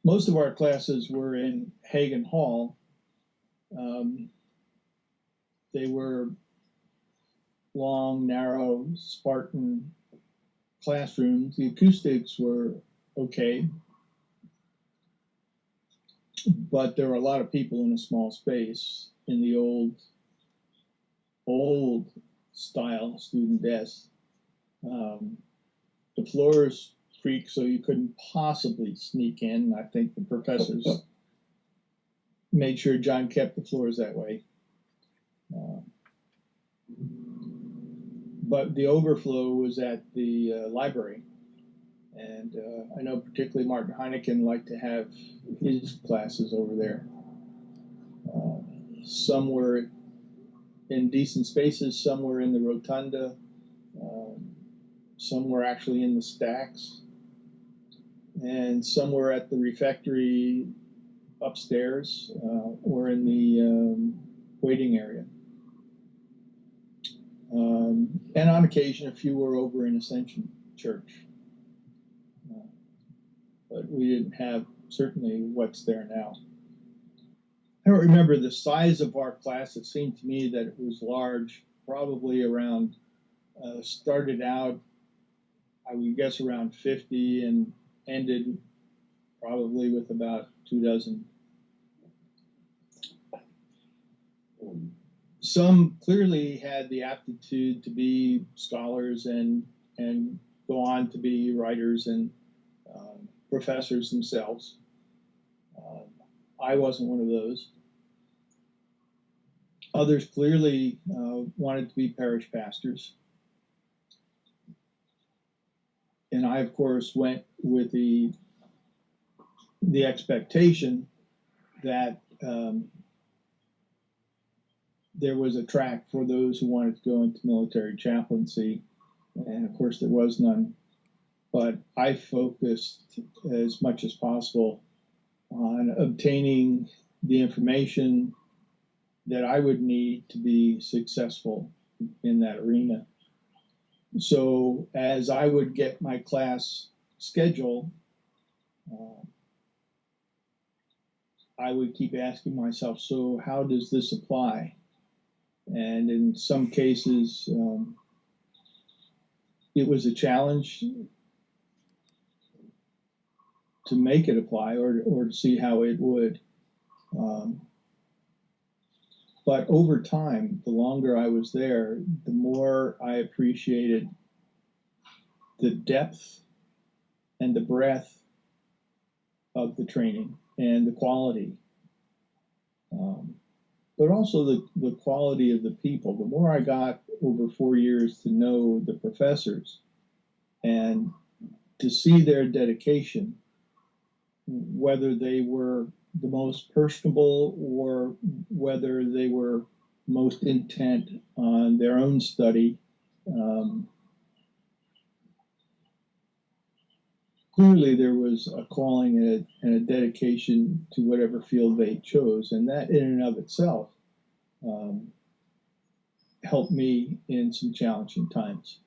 most of our classes were in Hagen Hall. They were long, narrow, Spartan classrooms. The acoustics were okay, but there were a lot of people in a small space in the old style student desks. The floors creaked, so you couldn't possibly sneak in. I think the professors made sure John kept the floors that way. But the overflow was at the library. And I know particularly Martin Heineken liked to have his classes over there. Some were in decent spaces, some were in the rotunda, some were actually in the stacks, and some were at the refectory upstairs or in the waiting area. And on occasion, a few were over in Ascension Church. But we didn't have certainly what's there now. I don't remember the size of our class. It seemed to me that it was large, probably around, started out, I would guess around 50 and ended probably with about 24. Some clearly had the aptitude to be scholars and go on to be writers and professors themselves. I wasn't one of those. Others clearly wanted to be parish pastors. And I, of course, went with the expectation that there was a track for those who wanted to go into military chaplaincy. And of course, there was none. But I focused as much as possible on obtaining the information that I would need to be successful in that arena. So as I would get my class schedule, I would keep asking myself, so how does this apply? And in some cases, it was a challenge to make it apply or to see how it would. But over time, the longer I was there, the more I appreciated the depth and the breadth of the training and the quality. But also the quality of the people. The more I got over 4 years to know the professors and to see their dedication, whether they were the most personable or whether they were most intent on their own study, clearly there was a calling and a dedication to whatever field they chose, and that in and of itself helped me in some challenging times.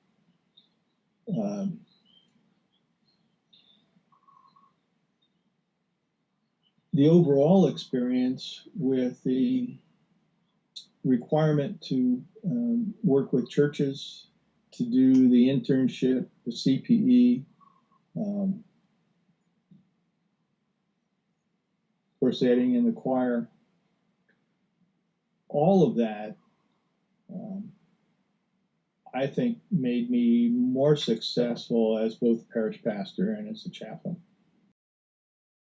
The overall experience with the requirement to work with churches, to do the internship, the CPE, of course, adding in the choir, all of that, I think, made me more successful as both a parish pastor and as a chaplain.